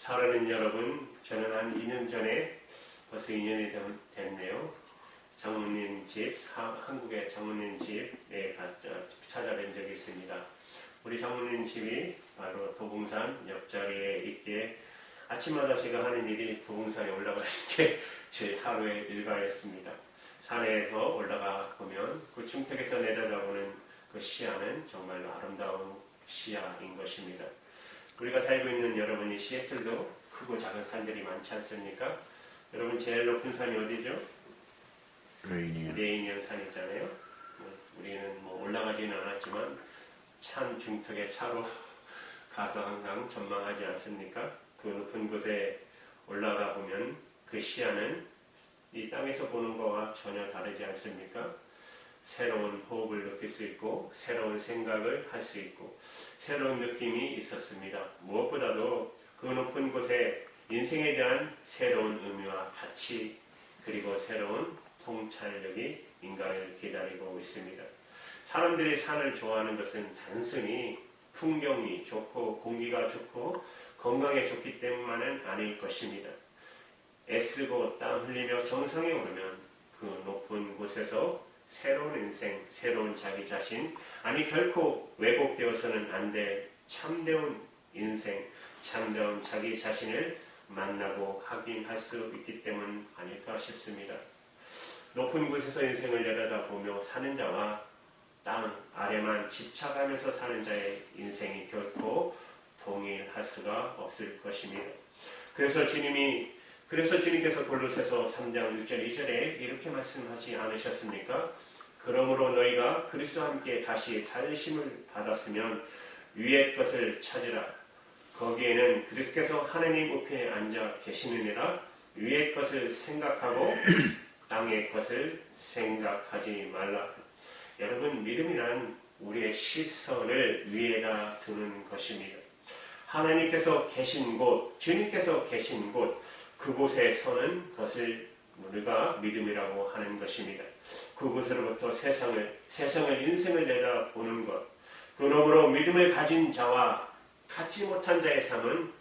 사랑하는 여러분, 저는 한 2년 전에 벌써 2년이 됐네요. 장모님 집, 한국의 장모님 집에 찾아뵌 적이 있습니다. 우리 장모님 집이 바로 도봉산 옆자리에 있기에 아침마다 제가 하는 일이 도봉산에 올라가는 게 제 하루의 일과였습니다. 산에서 올라가 보면 그 중턱에서 내려다보는 그 시야는 정말로 아름다운 시야인 것입니다. 우리가 살고 있는 여러분이 시애틀도 크고 작은 산들이 많지 않습니까? 여러분 제일 높은 산이 어디죠? 레이니언 산 있잖아요. 우리는 올라가지는 않았지만 산 중턱에 차로 가서 항상 전망하지 않습니까? 그 높은 곳에 올라가 보면 그 시야는 이 땅에서 보는 것과 전혀 다르지 않습니까? 새로운 호흡을 느낄 수 있고 새로운 생각을 할 수 있고 새로운 느낌이 있었습니다. 무엇보다도 그 높은 곳에 인생에 대한 새로운 의미와 가치 그리고 새로운 통찰력이 인간을 기다리고 있습니다. 사람들이 산을 좋아하는 것은 단순히 풍경이 좋고 공기가 좋고 건강에 좋기 때문만은 아닐 것입니다. 애쓰고 땀 흘리며 정상에 오르면 그 높은 곳에서 새로운 인생, 새로운 자기 자신, 아니 결코 왜곡되어서는 안 될 참되운 인생, 참되운 자기 자신을 만나고 확인할 수 있기 때문 아닐까 싶습니다. 높은 곳에서 인생을 내려다보며 사는 자와 땅 아래만 집착하면서 사는 자의 인생이 결코 동일할 수가 없을 것입니다. 그래서 주님께서 골로새서 3장 1절 2절에 이렇게 말씀하지 않으셨습니까? 그러므로 너희가 그리스도와 함께 다시 살리심을 받았으면 위의 것을 찾으라. 거기에는 그리스도께서 하나님 우편에 앉아 계시느니라. 위의 것을 생각하고 땅의 것을 생각하지 말라. 여러분, 믿음이란 우리의 시선을 위에다 두는 것입니다. 하나님께서 계신 곳, 주님께서 계신 곳, 그곳에 서는 것을 우리가 믿음이라고 하는 것입니다. 그곳으로부터 세상을 인생을 내다보는 것. 그러므로 믿음을 가진 자와 갖지 못한 자의 삶은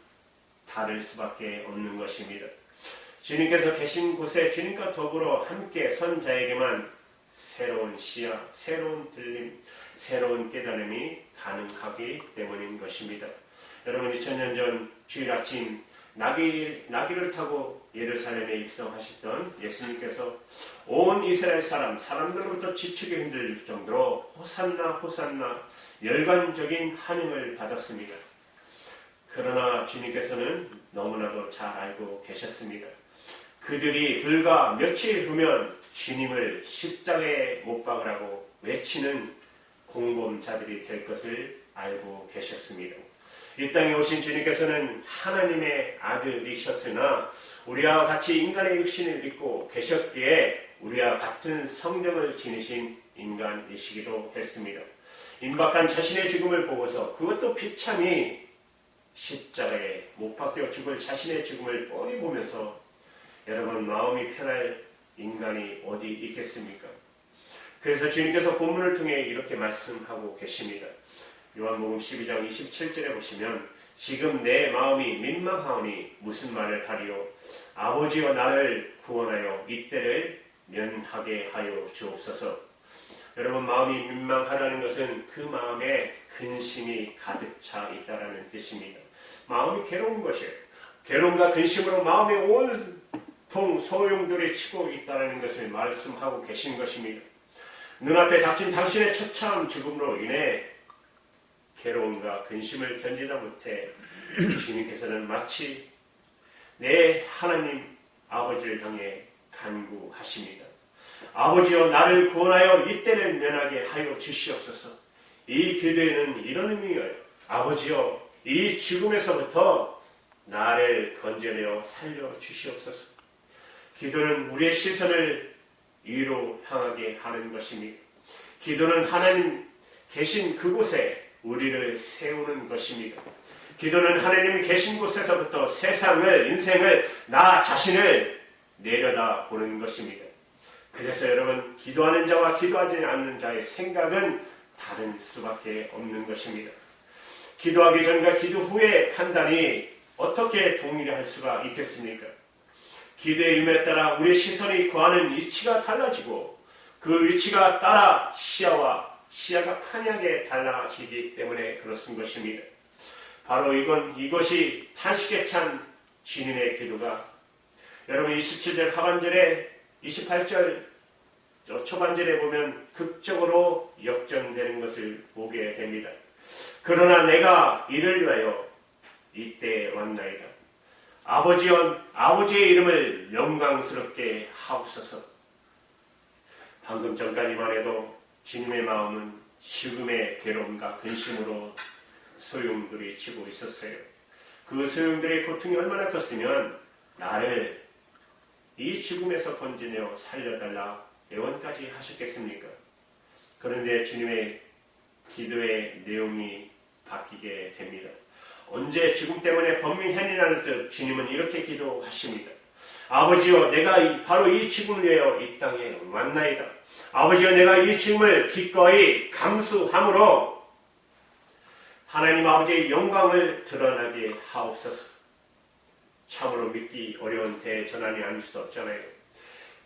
다를 수밖에 없는 것입니다. 주님께서 계신 곳에 주님과 더불어 함께 선 자에게만 새로운 시야, 새로운 들림, 새로운 깨달음이 가능하기 때문인 것입니다. 여러분 2000년 전 주일 아침 나귀를 타고 예루살렘에 입성하셨던 예수님께서 온 이스라엘 사람들로부터 지치게 힘들 정도로 호산나 호산나 열광적인 환영을 받았습니다. 그러나 주님께서는 너무나도 잘 알고 계셨습니다. 그들이 불과 며칠 후면 주님을 십자가에 못 박으라고 외치는 공범자들이 될 것을 알고 계셨습니다. 이 땅에 오신 주님께서는 하나님의 아들이셨으나 우리와 같이 인간의 육신을 입고 계셨기에 우리와 같은 성령을 지니신 인간이시기도 했습니다. 임박한 자신의 죽음을 보고서 그것도 비참히 십자가에 못 박혀 죽을 자신의 죽음을 뻔히 보면서 여러분 마음이 편할 인간이 어디 있겠습니까? 그래서 주님께서 본문을 통해 이렇게 말씀하고 계십니다. 요한복음 12장 27절에 보시면 지금 내 마음이 민망하오니 무슨 말을 하리요? 아버지여 나를 구원하여 이때를 면하게 하여 주옵소서. 여러분 마음이 민망하다는 것은 그 마음에 근심이 가득 차 있다는 뜻입니다. 마음이 괴로운 것이에요. 괴로움과 근심으로 마음이 온통 소용돌이 치고 있다는 것을 말씀하고 계신 것입니다. 눈앞에 닥친 당신의 처참한 죽음으로 인해 괴로움과 근심을 견디다 못해 주님께서는 마치 내 하나님 아버지를 향해 간구하십니다. 아버지여 나를 구원하여 이때를 면하게 하여 주시옵소서. 이 기도에는 이런 의미예요. 아버지여 이 죽음에서부터 나를 건져내어 살려 주시옵소서. 기도는 우리의 시선을 위로 향하게 하는 것입니다. 기도는 하나님 계신 그곳에 우리를 세우는 것입니다. 기도는 하나님이 계신 곳에서부터 세상을, 인생을, 나 자신을 내려다 보는 것입니다. 그래서 여러분 기도하는 자와 기도하지 않는 자의 생각은 다른 수밖에 없는 것입니다. 기도하기 전과 기도 후의 판단이 어떻게 동일히 할 수가 있겠습니까? 기도의 의미에 따라 우리의 시선이 구하는 위치가 달라지고 그 위치가 따라 시야가 판이하게 달라지기 때문에 그렇습 것입니다. 바로 이것이 탄식에 찬 주님의 기도가 여러분 27절 하반절에 28절 초반절에 보면 극적으로 역전되는 것을 보게 됩니다. 그러나 내가 이를 위하여 이때 왔나이다. 아버지의 이름을 영광스럽게 하옵소서. 방금 전까지만 해도 주님의 마음은 죽음의 괴로움과 근심으로 소용돌이 치고 있었어요. 그 소용돌이의 고통이 얼마나 컸으면 나를 이 죽음에서 건지며 살려달라 애원까지 하셨겠습니까? 그런데 주님의 기도의 내용이 바뀌게 됩니다. 언제 죽음 때문에 번민해니라는 뜻 주님은 이렇게 기도하십니다. 아버지여 내가 바로 이 죽음을 위하여 이 땅에 왔나이다. 아버지여 내가 이 죽음을 기꺼이 감수함으로 하나님 아버지의 영광을 드러나게 하옵소서. 참으로 믿기 어려운 대전환이 아닐 수 없잖아요.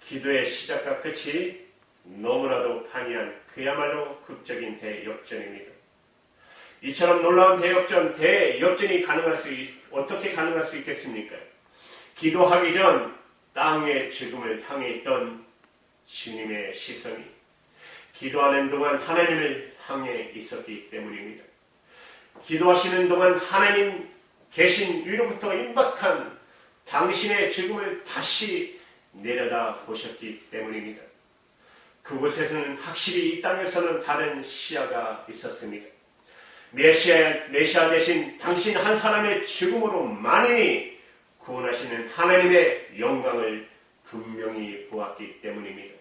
기도의 시작과 끝이 너무나도 판이한 그야말로 극적인 대역전입니다. 이처럼 놀라운 대역전이 어떻게 가능할 수 있겠습니까? 기도하기 전 땅의 죽음을 향해 있던 주님의 시선이 기도하는 동안 하나님을 향해 있었기 때문입니다. 기도하시는 동안 하나님 계신 위로부터 임박한 당신의 죽음을 다시 내려다 보셨기 때문입니다. 그곳에서는 확실히 이 땅에서는 다른 시야가 있었습니다. 메시아 대신 당신 한 사람의 죽음으로 만인이 구원하시는 하나님의 영광을 분명히 보았기 때문입니다.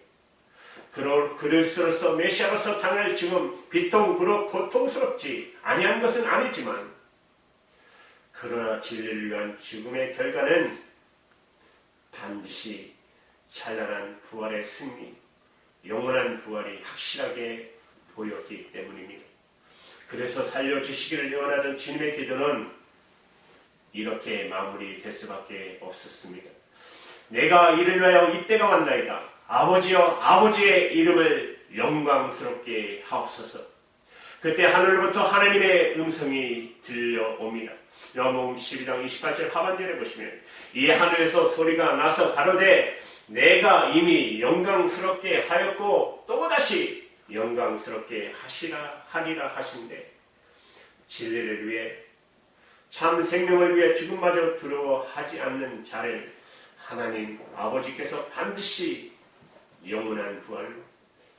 그리스도로서 메시아로서 당할 죽음 비통 그렇고 고통스럽지 아니한 것은 아니지만 그러나 진리를 위한 죽음의 결과는 반드시 찬란한 부활의 승리, 영원한 부활이 확실하게 보였기 때문입니다. 그래서 살려주시기를 원하던 주님의 기도는 이렇게 마무리될 수밖에 없었습니다. 내가 이를 위하여 이때가 왔나이다. 아버지여 아버지의 이름을 영광스럽게 하옵소서. 그때 하늘로부터 하나님의 음성이 들려옵니다. 요한복음 12장 28절 하반절에 보시면 이 하늘에서 소리가 나서 가로되 내가 이미 영광스럽게 하였고 또다시 영광스럽게 하리라 하신대. 진리를 위해 참 생명을 위해 죽음마저 두려워하지 않는 자를 하나님 아버지께서 반드시 영원한 부활로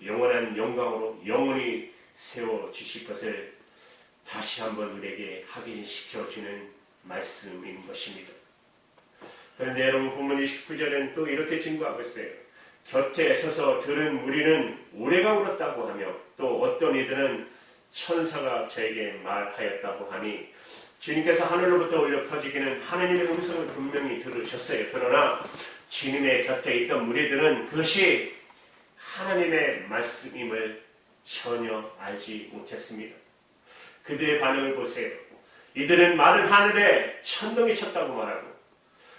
영원한 영광으로 영원히 세워주실 것을 다시 한번 우리에게 확인시켜주는 말씀인 것입니다. 그런데 여러분 본문 29절은 또 이렇게 증거하고 있어요. 곁에 서서 들은 무리는 우레가 울었다고 하며 또 어떤 이들은 천사가 저에게 말하였다고 하니 주님께서 하늘로부터 울려 퍼지기는 하나님의 음성을 분명히 들으셨어요. 그러나 주님의 곁에 있던 무리들은 그것이 하나님의 말씀임을 전혀 알지 못했습니다. 그들의 반응을 보세요. 이들은 마른 하늘에 천둥이 쳤다고 말하고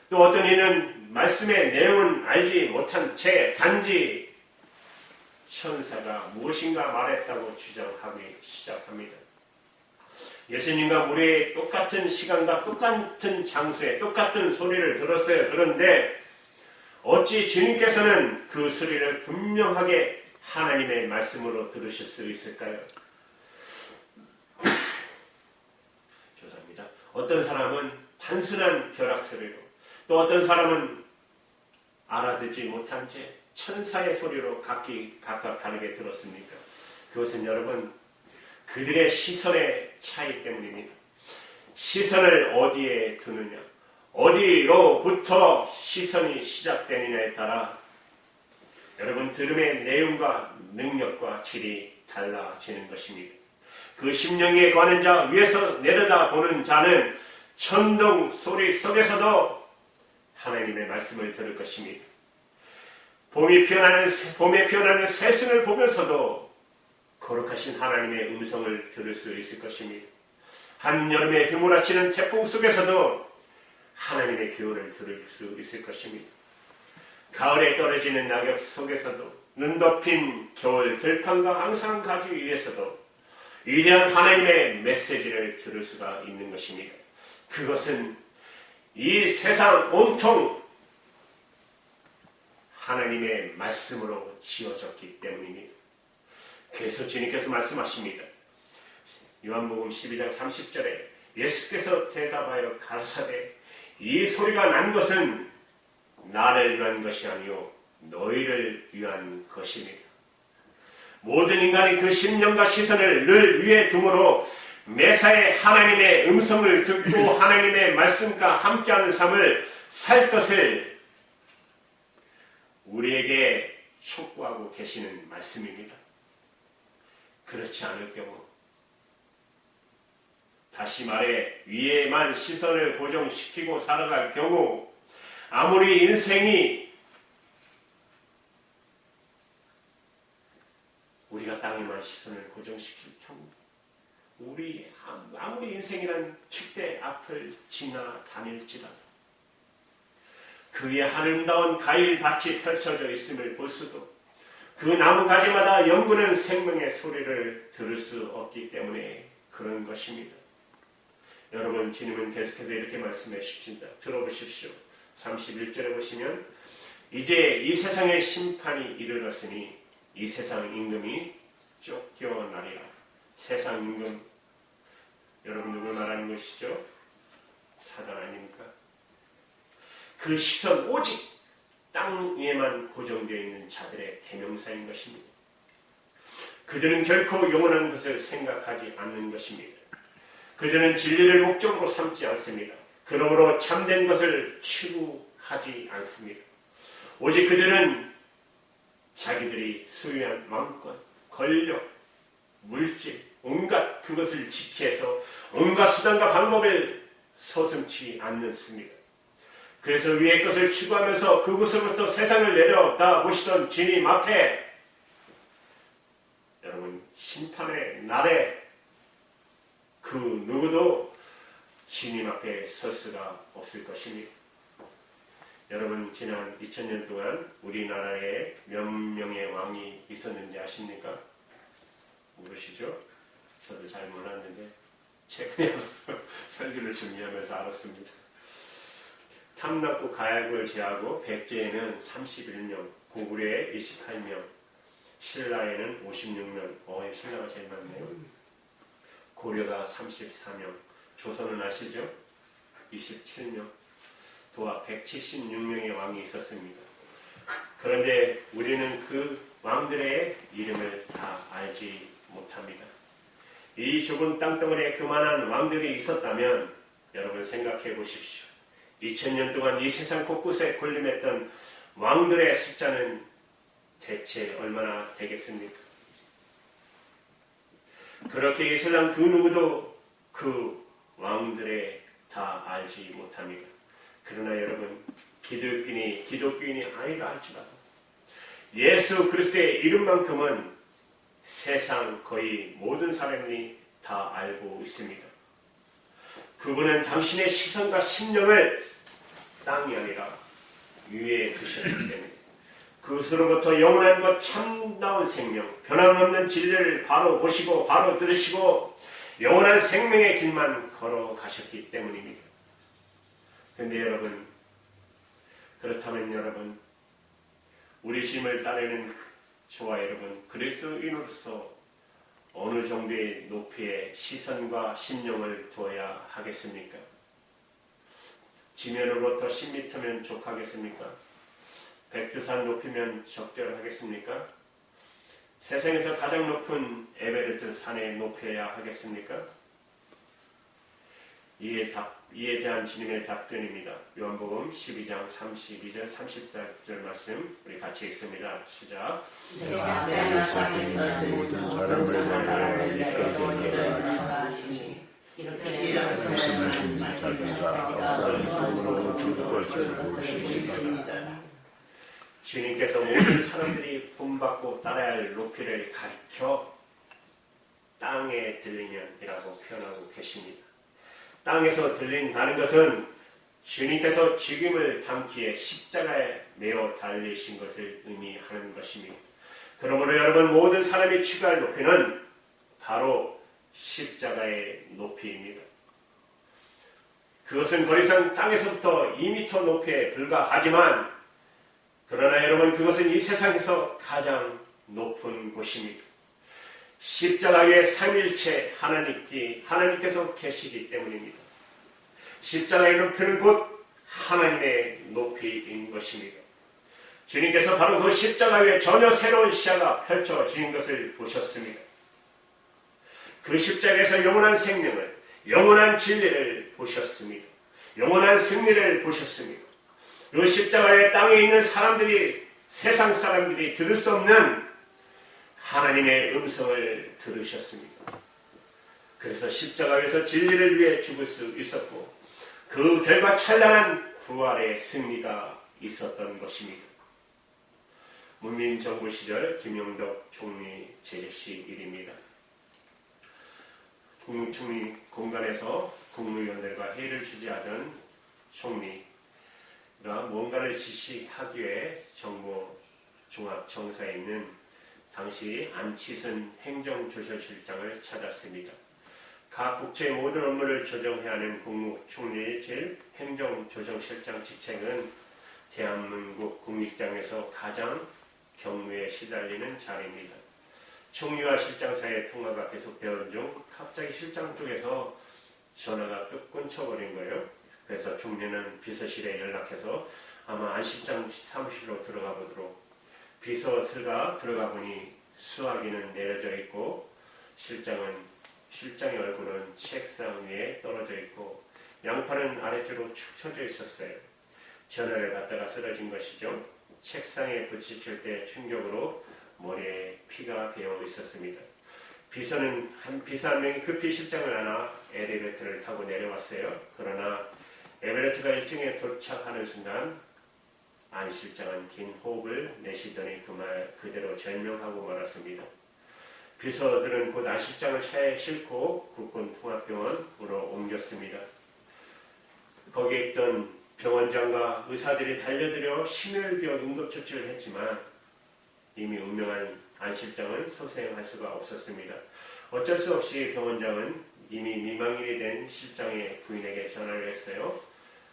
또 어떤 이는 말씀의 내용은 알지 못한 채 단지 천사가 무엇인가 말했다고 주장하기 시작합니다. 예수님과 무리의 똑같은 시간과 똑같은 장소에 똑같은 소리를 들었어요. 그런데 어찌 주님께서는 그 소리를 분명하게 하나님의 말씀으로 들으실 수 있을까요? 죄송합니다. 어떤 사람은 단순한 벼락소리로 또 어떤 사람은 알아듣지 못한 채 천사의 소리로 각각 다르게 들었습니까? 그것은 여러분 그들의 시선의 차이 때문입니다. 시선을 어디에 두느냐, 어디로부터 시선이 시작되느냐에 따라 여러분 들음의 내용과 능력과 질이 달라지는 것입니다. 그 심령에 관한 자 위에서 내려다보는 자는 천둥 소리 속에서도 하나님의 말씀을 들을 것입니다. 봄에 피어나는 새순을 보면서도 거룩하신 하나님의 음성을 들을 수 있을 것입니다. 한여름에 휘몰아치는 태풍 속에서도 하나님의 교훈을 들을 수 있을 것입니다. 가을에 떨어지는 낙엽 속에서도, 눈 덮인 겨울 들판과 앙상한 가지 위에서도 위대한 하나님의 메시지를 들을 수가 있는 것입니다. 그것은 이 세상 온통 하나님의 말씀으로 지어졌기 때문입니다. 그래서 주님께서 말씀하십니다. 요한복음 12장 30절에 예수께서 대답하여 가라사대 이 소리가 난 것은 나를 위한 것이 아니요 너희를 위한 것입니다. 모든 인간이 그 심령과 시선을 늘 위에 두므로 매사에 하나님의 음성을 듣고 하나님의 말씀과 함께하는 삶을 살 것을 우리에게 촉구하고 계시는 말씀입니다. 그렇지 않을 경우, 다시 말해 위에만 시선을 고정시키고 살아갈 경우, 아무리 인생이 우리가 땅에만 시선을 고정시킬 경우, 우리 아무리 인생이란 축대 앞을 지나다닐지라도 그 위에 아름다운 과일밭이 펼쳐져 있음을 볼 수도, 그 나무 가지마다 연구는 생명의 소리를 들을 수 없기 때문에 그런 것입니다. 여러분, 주님은 계속해서 이렇게 말씀해 주십니다. 들어보십시오. 31절에 보시면 이제 이 세상의 심판이 이르렀으니 이 세상 임금이 쫓겨나리라. 세상 임금, 여러분 누굴 말하는 것이죠? 사단 아닙니까? 그 시선 오직 땅 위에만 고정되어 있는 자들의 대명사인 것입니다. 그들은 결코 영원한 것을 생각하지 않는 것입니다. 그들은 진리를 목적으로 삼지 않습니다. 그러므로 참된 것을 추구하지 않습니다. 오직 그들은 자기들이 소유한 왕권, 권력, 물질, 온갖 그것을 지키해서 온갖 수단과 방법을 서슴지 않습니다. 그래서 위의 것을 추구하면서 그곳으로부터 세상을 내려다 보시던 주님 앞에, 여러분, 심판의 날에 그 누구도 주님 앞에 설 수가 없을 것입니다. 여러분, 지난 2000년 동안 우리나라에 몇 명의 왕이 있었는지 아십니까? 모르시죠? 저도 잘 몰랐는데 최근에 와서 설교를 준비하면서 알았습니다. 탐락고 가야국을 제하고 백제에는 31명, 고구려에 28명, 신라에는 56명, 신라가 제일 많네요. 고려가 34명, 조선은 아시죠? 27명, 도합 176명의 왕이 있었습니다. 그런데 우리는 그 왕들의 이름을 다 알지 못합니다. 이 좁은 땅덩어리에 그만한 왕들이 있었다면 여러분 생각해 보십시오. 2000년 동안 이 세상 곳곳에 군림했던 왕들의 숫자는 대체 얼마나 되겠습니까? 그렇게 이 세상 그 누구도 그 왕들의 다 알지 못합니다. 그러나 여러분, 기독교인이 아니라 할지라도 예수 그리스도의 이름만큼은 세상 거의 모든 사람이 다 알고 있습니다. 그분은 당신의 시선과 심령을 땅이 아니라 위에 두셨기 때문에 그것으로부터 영원한 것 참다운 생명, 변함없는 진리를 바로 보시고 바로 들으시고 영원한 생명의 길만 걸어가셨기 때문입니다. 그런데 여러분, 그렇다면 여러분, 우리 주님을 따르는 저와 여러분, 그리스도인으로서 어느 정도의 높이의 시선과 심령을 두어야 하겠습니까? 지면으로부터 10m면 족하겠습니까? 백두산 높이면 적절하겠습니까? 세상에서 가장 높은 에베레스트 산에 높여야 하겠습니까? 이에 대한 주님의 답변입니다. 요한복음 12장 32절 34절 말씀 우리 같이 읽습니다. 시작. 내가 내 세상에서 모든 사람을 이끌게 하시니 이렇게 말씀하신 자가 어떤 쪽으로 줄 것을 보시니라. 주님께서 모든 사람들이 본받고 따라야 할 높이를 가리켜 땅에 들리면이라고 표현하고 계십니다. 땅에서 들린다는 것은 주님께서 죽임을 담기에 십자가에 매어 달리신 것을 의미하는 것입니다. 그러므로 여러분, 모든 사람이 취할 높이는 바로 십자가의 높이입니다. 그것은 더 이상 땅에서부터 2m 높이에 불과하지만, 그러나 여러분, 그것은 이 세상에서 가장 높은 곳입니다. 십자가 위에 삼일체 하나님께서 계시기 때문입니다. 십자가의 높이는 곧 하나님의 높이인 것입니다. 주님께서 바로 그 십자가 위에 전혀 새로운 시야가 펼쳐진 것을 보셨습니다. 그 십자가에서 영원한 생명을, 영원한 진리를 보셨습니다. 영원한 승리를 보셨습니다. 그 십자가의 땅에 있는 사람들이, 세상 사람들이 들을 수 없는 하나님의 음성을 들으셨습니다. 그래서 십자가에서 진리를 위해 죽을 수 있었고, 그 결과 찬란한 부활의 승리가 있었던 것입니다. 문민정부 시절 김영덕 총리 재직식 일입니다. 국무총리 공간에서 국무위원들과 회의를 주재하던 총리가 뭔가를 지시하기 위해 정부 종합청사에 있는 당시 안치순 행정조절실장을 찾았습니다. 각 국체의 모든 업무를 조정해야 하는 국무총리의 질 행정조정실장 직책은 대한민국 국립장에서 가장 경무에 시달리는 자리입니다. 총리와 실장 사이의 통화가 계속되던 중 갑자기 실장 쪽에서 전화가 뚝 끊쳐버린 거예요. 그래서 총리는 비서실에 연락해서 아마 안 실장 사무실로 들어가 보도록, 비서실가 들어가 보니 수화기는 내려져 있고 실장의 얼굴은 책상 위에 떨어져 있고 양팔은 아래쪽으로 축 처져 있었어요. 전화를 받다가 쓰러진 것이죠. 책상에 부딪힐 때 충격으로 머리에 피가 배어 있었습니다. 비서 한 명이 급히 실장을 안아 엘리베이터를 타고 내려왔어요. 그러나 엘리베이터가 1층에 도착하는 순간 안 실장은 긴 호흡을 내쉬더니 그 말 그대로 절명하고 말았습니다. 비서들은 곧 안 실장을 차에 싣고 국군 통합병원으로 옮겼습니다. 거기에 있던 병원장과 의사들이 달려들어 심혈기억 응급처치를 했지만 이미 운명한 안 실장은 소생할 수가 없었습니다. 어쩔 수 없이 병원장은 이미 미망인이 된 실장의 부인에게 전화를 했어요.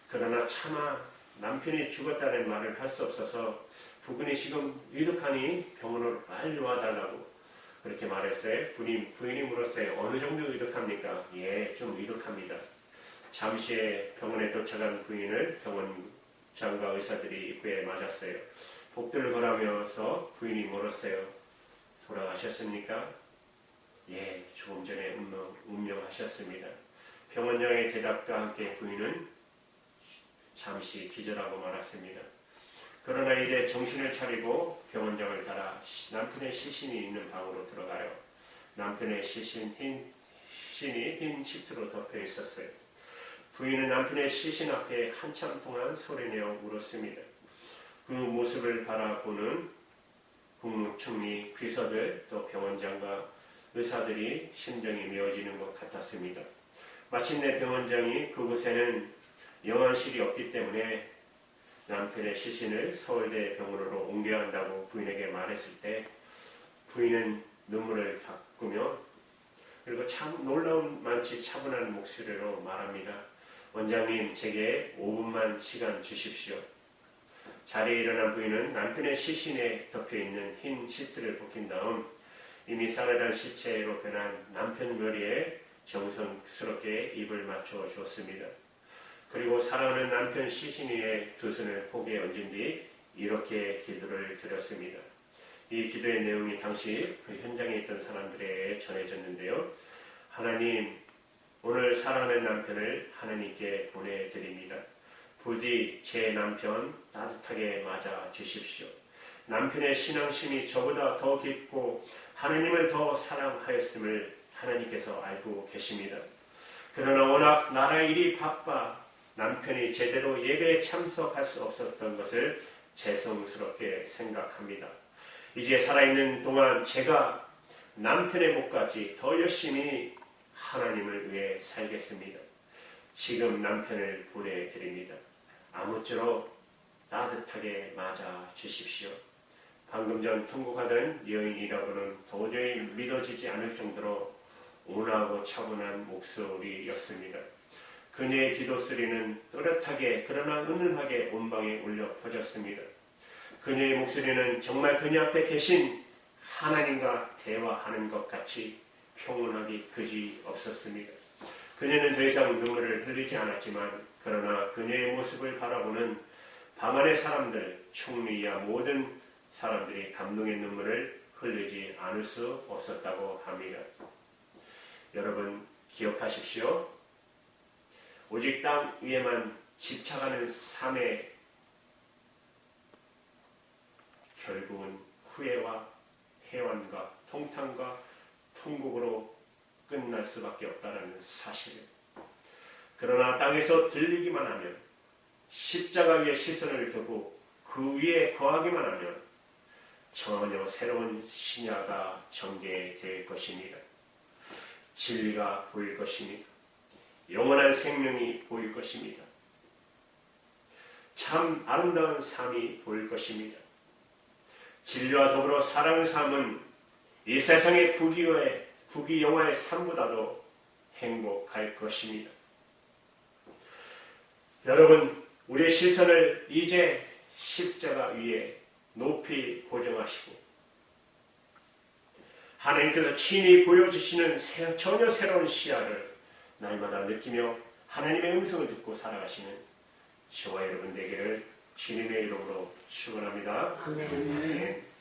그러나 차마 남편이 죽었다는 말을 할 수 없어서 부군이 지금 위독하니 병원으로 빨리 와달라고 그렇게 말했어요. 부인이 물었어요. 어느 정도 위독합니까? 예, 좀 위독합니다. 잠시 후에 병원에 도착한 부인을 병원장과 의사들이 입구에 맞았어요. 복도를 걸으면서 부인이 물었어요. 돌아가셨습니까? 예, 조금 전에 운명하셨습니다. 병원장의 대답과 함께 부인은 잠시 기절하고 말았습니다. 그러나 이제 정신을 차리고 병원장을 따라 남편의 시신이 있는 방으로 들어가요. 남편의 시신이 흰 시트로 덮여 있었어요. 부인은 남편의 시신 앞에 한참 동안 소리내어 울었습니다. 그 모습을 바라보는 국무총리, 비서들, 또 병원장과 의사들이 심정이 메어지는 것 같았습니다. 마침내 병원장이 그곳에는 영안실이 없기 때문에 남편의 시신을 서울대 병원으로 옮겨야 한다고 부인에게 말했을 때 부인은 눈물을 닦으며 그리고 참 놀라운 많지 차분한 목소리로 말합니다. 원장님, 제게 5분만 시간 주십시오. 자리에 일어난 부인은 남편의 시신에 덮여있는 흰 시트를 벗긴 다음 이미 싸늘한 시체로 변한 남편 머리에 정성스럽게 입을 맞춰 주었습니다. 그리고 사랑하는 남편 시신 위에 두 손을 포개에 얹은 뒤 이렇게 기도를 드렸습니다. 이 기도의 내용이 당시 그 현장에 있던 사람들에게 전해졌는데요. 하나님, 오늘 사랑하는 남편을 하나님께 보내드립니다. 부디 제 남편 따뜻하게 맞아 주십시오. 남편의 신앙심이 저보다 더 깊고 하나님을 더 사랑하였음을 하나님께서 알고 계십니다. 그러나 워낙 나라 일이 바빠 남편이 제대로 예배에 참석할 수 없었던 것을 죄송스럽게 생각합니다. 이제 살아있는 동안 제가 남편의 목까지 더 열심히 하나님을 위해 살겠습니다. 지금 남편을 보내드립니다. 아무쪼록 따뜻하게 맞아 주십시오. 방금 전 통곡하던 여인이라고는 도저히 믿어지지 않을 정도로 온화하고 차분한 목소리였습니다. 그녀의 기도 소리는 또렷하게 그러나 은은하게 온방에 울려 퍼졌습니다. 그녀의 목소리는 정말 그녀 앞에 계신 하나님과 대화하는 것 같이 평온하기 그지 없었습니다. 그녀는 더 이상 눈물을 흘리지 않았지만 그러나 그녀의 모습을 바라보는 방 안의 사람들, 총리야 모든 사람들이 감동의 눈물을 흘리지 않을 수 없었다고 합니다. 여러분 기억하십시오. 오직 땅 위에만 집착하는 삶의 결국은 후회와 해완과 통탄과 통곡으로 끝날 수밖에 없다는 사실을. 그러나 땅에서 들리기만 하면 십자가 위에 시선을 두고 그 위에 거하기만 하면 전혀 새로운 신야가 전개될 것입니다. 진리가 보일 것입니다. 영원한 생명이 보일 것입니다. 참 아름다운 삶이 보일 것입니다. 진리와 더불어 사랑의 삶은 이 세상의 부귀영화의 삶보다도 행복할 것입니다. 여러분, 우리의 시선을 이제 십자가 위에 높이 고정하시고 하나님께서 친히 보여주시는 전혀 새로운 시야를 날마다 느끼며 하나님의 음성을 듣고 살아가시는 저와 여러분 되기를 주님의 이름으로 축원합니다. 아멘. 아멘.